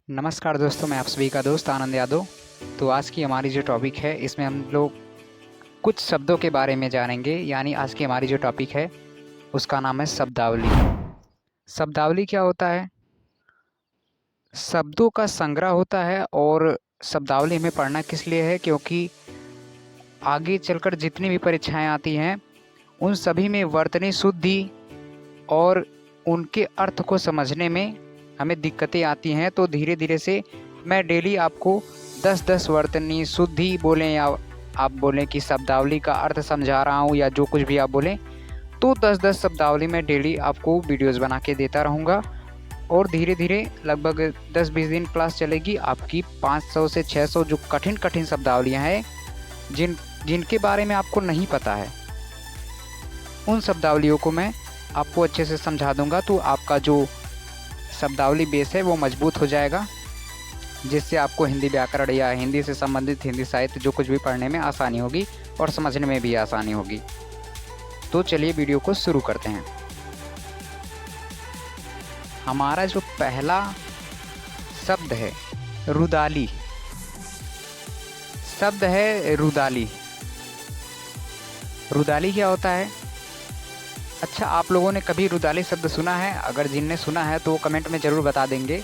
नमस्कार दोस्तों, मैं आप सभी का दोस्त आनंद यादव। तो आज की हमारी जो टॉपिक है इसमें हम लोग कुछ शब्दों के बारे में जानेंगे। यानी आज की हमारी जो टॉपिक है उसका नाम है शब्दावली। शब्दावली क्या होता है? शब्दों का संग्रह होता है। और शब्दावली हमें पढ़ना किस लिए है? क्योंकि आगे चलकर जितनी भी परीक्षाएं आती हैं उन सभी में वर्तनी शुद्धि और उनके अर्थ को समझने में हमें दिक्कतें आती हैं। तो धीरे धीरे से मैं डेली आपको 10-10 वर्तनी शुद्धि बोलें या आप बोलें कि शब्दावली का अर्थ समझा रहा हूँ या जो कुछ भी आप बोलें, तो 10-10 शब्दावली में डेली आपको वीडियोस बना के देता रहूँगा। और धीरे धीरे लगभग 10-20 दिन क्लास चलेगी, आपकी 500 से 600 जो कठिन कठिन शब्दावलियाँ हैं जिनके बारे में आपको नहीं पता है, उन शब्दावलियों को मैं आपको अच्छे से समझा दूंगा। तो आपका जो शब्दावली बेस है वो मजबूत हो जाएगा, जिससे आपको हिंदी व्याकरण या हिंदी से संबंधित हिंदी साहित्य जो कुछ भी पढ़ने में आसानी होगी और समझने में भी आसानी होगी। तो चलिए वीडियो को शुरू करते हैं। हमारा जो पहला शब्द है रुदाली। शब्द है रुदाली। रुदाली क्या होता है? अच्छा, आप लोगों ने कभी रुदाली शब्द सुना है? अगर जिनने सुना है तो कमेंट में ज़रूर बता देंगे।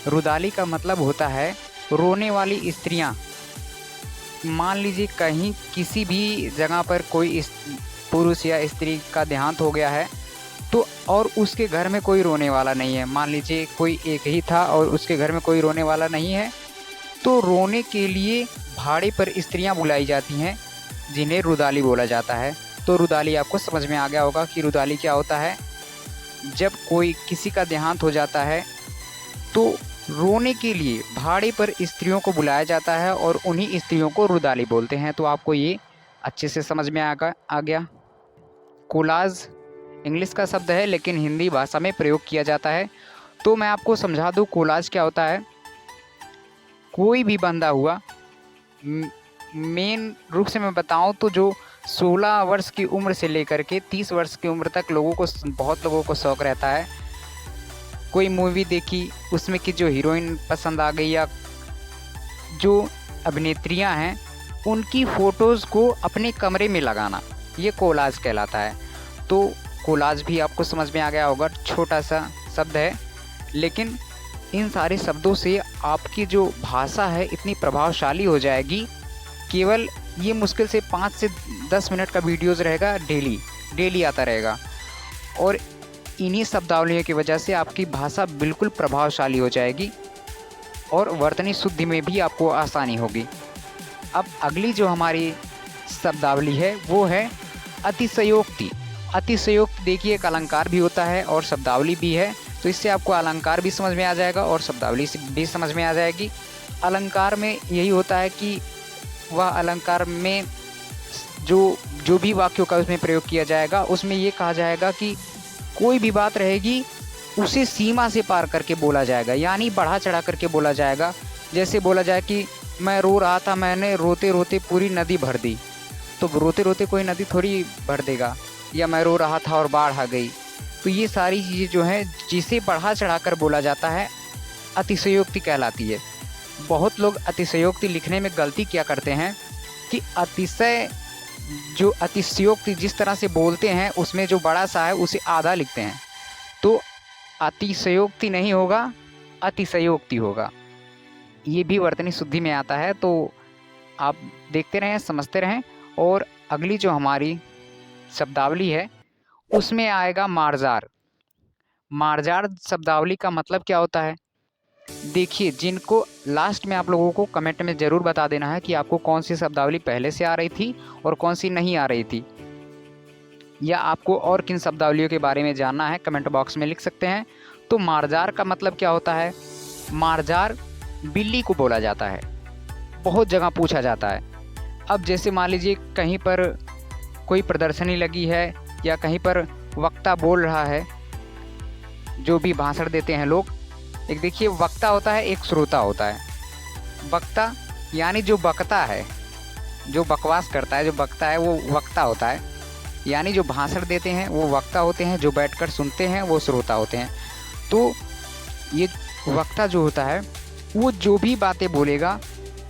रुदाली का मतलब होता है रोने वाली स्त्रियां। मान लीजिए कहीं किसी भी जगह पर कोई पुरुष या स्त्री का देहांत हो गया है तो और उसके घर में कोई रोने वाला नहीं है। मान लीजिए कोई एक ही था और उसके घर में कोई रोने वाला नहीं है, तो रोने के लिए भाड़े पर स्त्रियां बुलाई जाती हैं, जिन्हें रुदाली बोला जाता है। तो रुदाली आपको समझ में आ गया होगा कि रुदाली क्या होता है। जब कोई किसी का देहांत हो जाता है तो रोने के लिए भाड़े पर स्त्रियों को बुलाया जाता है और उन्हीं स्त्रियों को रुदाली बोलते हैं। तो आपको ये अच्छे से समझ में आ गया। कोलाज इंग्लिश का शब्द है लेकिन हिंदी भाषा में प्रयोग किया जाता है। तो मैं आपको समझा दूँ कोलाज क्या होता है। कोई भी बंधा हुआ, मेन रूप से मैं बताऊं तो जो 16 वर्ष की उम्र से लेकर के 30 वर्ष की उम्र तक बहुत लोगों को शौक़ रहता है। कोई मूवी देखी, उसमें की जो हीरोइन पसंद आ गई या जो अभिनेत्रियां हैं उनकी फ़ोटोज़ को अपने कमरे में लगाना, ये कोलाज कहलाता है। तो कोलाज भी आपको समझ में आ गया होगा। छोटा सा शब्द है लेकिन इन सारे शब्दों से आपकी जो भाषा है इतनी प्रभावशाली हो जाएगी। केवल ये मुश्किल से 5 से 10 मिनट का वीडियोज़ रहेगा, डेली आता रहेगा। और इन्हीं शब्दावलियों की वजह से आपकी भाषा बिल्कुल प्रभावशाली हो जाएगी और वर्तनी शुद्धि में भी आपको आसानी होगी। अब अगली जो हमारी शब्दावली है वो है अतिशयोक्ति। अतिशयोक्ति देखिए एक अलंकार भी होता है और शब्दावली भी है। तो इससे आपको अलंकार भी समझ में आ जाएगा और शब्दावली भी समझ में आ जाएगी। अलंकार में यही होता है कि वह अलंकार में जो भी वाक्यों का उसमें प्रयोग किया जाएगा, उसमें ये कहा जाएगा कि कोई भी बात रहेगी उसे सीमा से पार करके बोला जाएगा, यानी बढ़ा चढ़ा करके बोला जाएगा। जैसे बोला जाए कि मैं रो रहा था, मैंने रोते रोते पूरी नदी भर दी। तो रोते रोते कोई नदी थोड़ी भर देगा। या मैं रो रहा था और बाढ़ आ गई। तो ये सारी चीज़ें जो हैं जिसे बढ़ा चढ़ा कर बोला जाता है अतिशयोक्ति कहलाती है। बहुत लोग अतिशयोक्ति लिखने में गलती क्या करते हैं कि अतिशयोक्ति जिस तरह से बोलते हैं उसमें जो बड़ा सा है उसे आधा लिखते हैं। तो अतिशयोक्ति नहीं होगा, अतिशयोक्ति होगा। ये भी वर्तनी शुद्धि में आता है। तो आप देखते रहें, समझते रहें। और अगली जो हमारी शब्दावली है उसमें आएगा मार्जार। मार्जार शब्दावली का मतलब क्या होता है? देखिए, जिनको लास्ट में आप लोगों को कमेंट में ज़रूर बता देना है कि आपको कौन सी शब्दावली पहले से आ रही थी और कौन सी नहीं आ रही थी, या आपको और किन शब्दावलियों के बारे में जानना है, कमेंट बॉक्स में लिख सकते हैं। तो मार्जार का मतलब क्या होता है? मार्जार बिल्ली को बोला जाता है, बहुत जगह पूछा जाता है। अब जैसे मान लीजिए कहीं पर कोई प्रदर्शनी लगी है या कहीं पर वक्ता बोल रहा है, जो भी भाषण देते हैं लोग। एक देखिए, वक्ता होता है, एक श्रोता होता है। वक्ता यानी जो बकता है, जो बकवास करता है, जो बकता है वो वक्ता होता है। यानी जो भाषण देते हैं वो वक्ता होते हैं, जो बैठकर सुनते हैं वो श्रोता होते हैं। तो ये वक्ता जो होता है वो जो भी बातें बोलेगा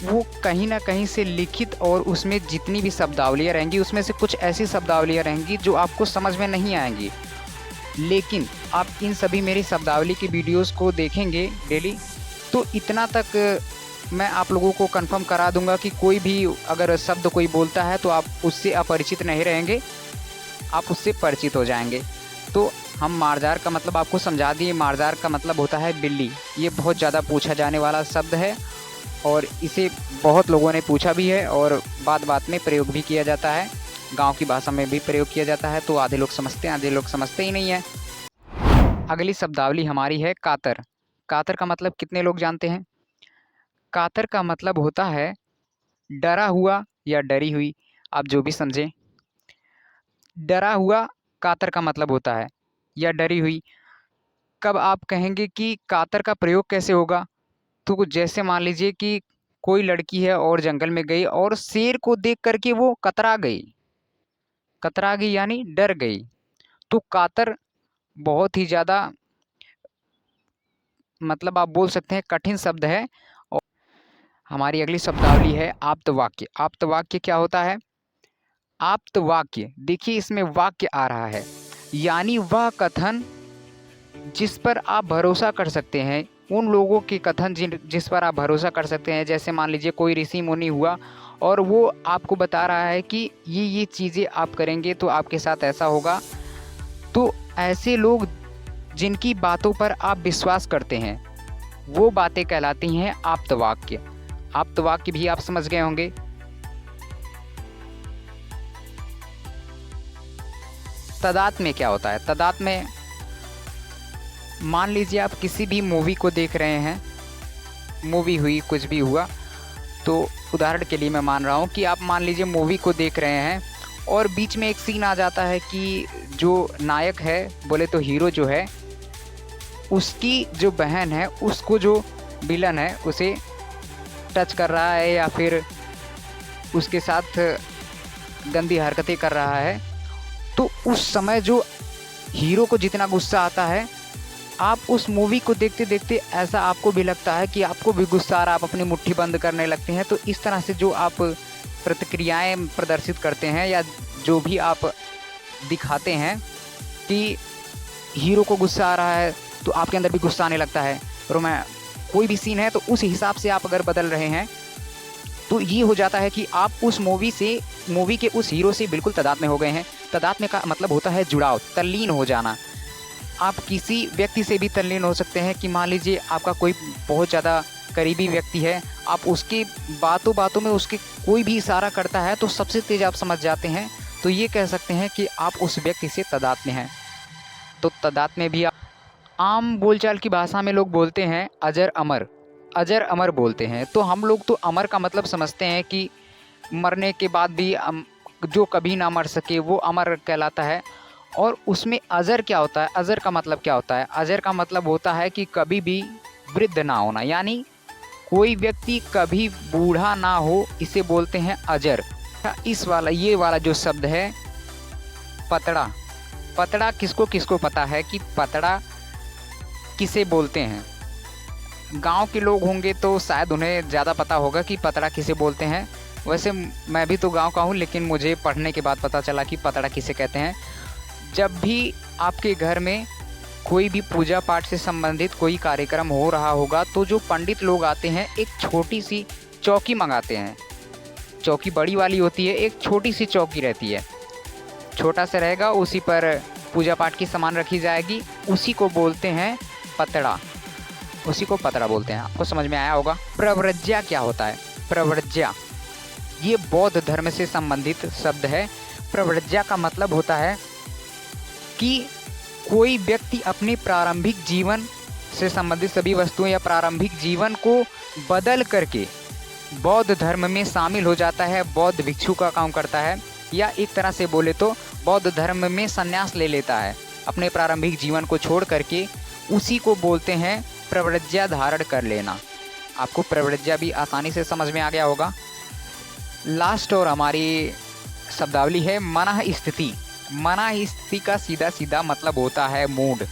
वो कहीं ना कहीं से लिखित, और उसमें जितनी भी शब्दावलियाँ रहेंगी उसमें से कुछ ऐसी शब्दावलियाँ रहेंगी जो आपको समझ में नहीं आएंगी, लेकिन आप इन सभी मेरी शब्दावली की वीडियोस को देखेंगे डेली, तो इतना तक मैं आप लोगों को कंफर्म करा दूंगा कि कोई भी अगर शब्द कोई बोलता है तो आप उससे अपरिचित नहीं रहेंगे, आप उससे परिचित हो जाएंगे। तो हम मार्जार का मतलब आपको समझा दिए। मार्जार का मतलब होता है बिल्ली। ये बहुत ज़्यादा पूछा जाने वाला शब्द है और इसे बहुत लोगों ने पूछा भी है और बात बात में प्रयोग भी किया जाता है, गांव की भाषा में भी प्रयोग किया जाता है। तो आधे लोग समझते हैं, आधे लोग समझते ही नहीं है। अगली शब्दावली हमारी है कातर। कातर का मतलब कितने लोग जानते हैं? कातर का मतलब होता है डरा हुआ या डरी हुई, आप जो भी समझें। डरा हुआ कातर का मतलब होता है, या डरी हुई। कब आप कहेंगे कि कातर का प्रयोग कैसे होगा? तो कुछ जैसे मान लीजिए कि कोई लड़की है और जंगल में गई और शेर को देख करके वो कतरा गई। कतरा गई यानी डर गई। तो कातर बहुत ही ज़्यादा मतलब आप बोल सकते हैं कठिन शब्द है। और हमारी अगली शब्दावली है आप्तवाक्य। आप्तवाक्य क्या होता है? आप्तवाक्य, देखिए इसमें वाक्य आ रहा है, यानी वह कथन जिस पर आप भरोसा कर सकते हैं। उन लोगों के कथन जिस पर आप भरोसा कर सकते हैं। जैसे मान लीजिए कोई ऋषि मुनि हुआ और वो आपको बता रहा है कि ये चीज़ें आप करेंगे तो आपके साथ ऐसा होगा। तो ऐसे लोग जिनकी बातों पर आप विश्वास करते हैं वो बातें कहलाती हैं आप्तवाक्य। आप्तवाक्य भी आप समझ गए होंगे। तदात में क्या होता है? तदात में मान लीजिए आप किसी भी मूवी को देख रहे हैं, मूवी हुई, कुछ भी हुआ, तो उदाहरण के लिए मैं मान रहा हूँ कि आप मान लीजिए मूवी को देख रहे हैं और बीच में एक सीन आ जाता है कि जो नायक है, बोले तो हीरो जो है, उसकी जो बहन है उसको जो विलन है उसे टच कर रहा है या फिर उसके साथ गंदी हरकतें कर रहा है। तो उस समय जो हीरो को जितना गुस्सा आता है, आप उस मूवी को देखते देखते ऐसा आपको भी लगता है कि आपको भी गुस्सा आ रहा, आप अपनी मुट्ठी बंद करने लगते हैं। तो इस तरह से जो आप प्रतिक्रियाएं प्रदर्शित करते हैं या जो भी आप दिखाते हैं कि हीरो को गुस्सा आ रहा है तो आपके अंदर भी गुस्सा आने लगता है। कोई भी सीन है तो उस हिसाब से आप अगर बदल रहे हैं तो ये हो जाता है कि आप उस मूवी के उस हीरो से बिल्कुल तादाद में हो गए हैं। तादाद में का मतलब होता है जुड़ाव, तल्लीन हो जाना। आप किसी व्यक्ति से भी तल्लीन हो सकते हैं कि मान लीजिए आपका कोई बहुत ज़्यादा करीबी व्यक्ति है, आप उसकी बातों बातों में उसके कोई भी इशारा करता है तो सबसे तेज़ आप समझ जाते हैं। तो ये कह सकते हैं कि आप उस व्यक्ति से तादाद में हैं। तो तादाद में भी आम बोलचाल की भाषा में लोग बोलते हैं अजर अमर। अजर अमर बोलते हैं। तो हम लोग तो अमर का मतलब समझते हैं कि मरने के बाद भी जो कभी ना मर सके वो अमर कहलाता है। और उसमें अजर क्या होता है? अजर का मतलब क्या होता है? अजर का मतलब होता है कि कभी भी वृद्ध ना होना, यानी कोई व्यक्ति कभी बूढ़ा ना हो, इसे बोलते हैं अजर। ये वाला जो शब्द है पतड़ा। पतड़ा किसको किसको पता है कि पतड़ा किसे बोलते हैं? गांव के लोग होंगे तो शायद उन्हें ज़्यादा पता होगा कि पतड़ा किसे बोलते हैं। वैसे मैं भी तो गांव का हूँ, लेकिन मुझे पढ़ने के बाद पता चला कि पतड़ा किसे कहते हैं। जब भी आपके घर में कोई भी पूजा पाठ से संबंधित कोई कार्यक्रम हो रहा होगा तो जो पंडित लोग आते हैं एक छोटी सी चौकी मंगाते हैं। चौकी बड़ी वाली होती है, एक छोटी सी चौकी रहती है, छोटा सा रहेगा, उसी पर पूजा पाठ की सामान रखी जाएगी, उसी को बोलते हैं पतड़ा। उसी को पतड़ा बोलते हैं। आपको समझ में आया होगा। प्रव्रज्या क्या होता है? प्रव्रज्या ये बौद्ध धर्म से संबंधित शब्द है। प्रव्रज्या का मतलब होता है कि कोई व्यक्ति अपने प्रारंभिक जीवन से संबंधित सभी वस्तुएं या प्रारंभिक जीवन को बदल करके बौद्ध धर्म में शामिल हो जाता है, बौद्ध भिक्षु का काम करता है, या एक तरह से बोले तो बौद्ध धर्म में संन्यास ले लेता है, अपने प्रारंभिक जीवन को छोड़ करके। उसी को बोलते हैं प्रव्रज्या धारण कर लेना। आपको प्रव्रज्या भी आसानी से समझ में आ गया होगा। लास्ट और हमारी शब्दावली है मनः स्थिति। मनः स्थिति का सीधा सीधा मतलब होता है मूड।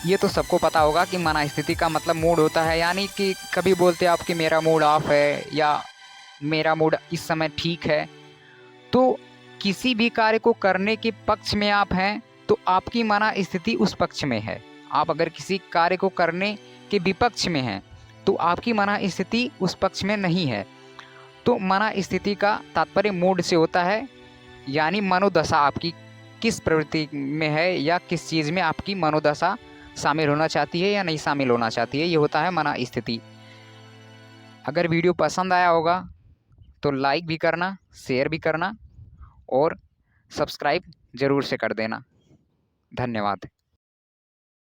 ये तो सबको पता होगा कि मना स्थिति का मतलब मूड होता है, यानी कि कभी बोलते आप कि मेरा मूड ऑफ है या मेरा मूड इस समय ठीक है। तो किसी भी कार्य को करने के पक्ष में आप हैं तो आपकी मना स्थिति उस पक्ष में है। आप अगर किसी कार्य को करने के विपक्ष में हैं तो आपकी मना स्थिति उस पक्ष में नहीं है। तो मना स्थिति का तात्पर्य मूड से होता है, यानी मनोदशा आपकी किस प्रवृत्ति में है या किस चीज़ में आपकी मनोदशा शामिल होना चाहती है या नहीं शामिल होना चाहती है, ये होता है मना स्थिति। अगर वीडियो पसंद आया होगा तो लाइक भी करना, शेयर भी करना और सब्सक्राइब ज़रूर से कर देना। धन्यवाद।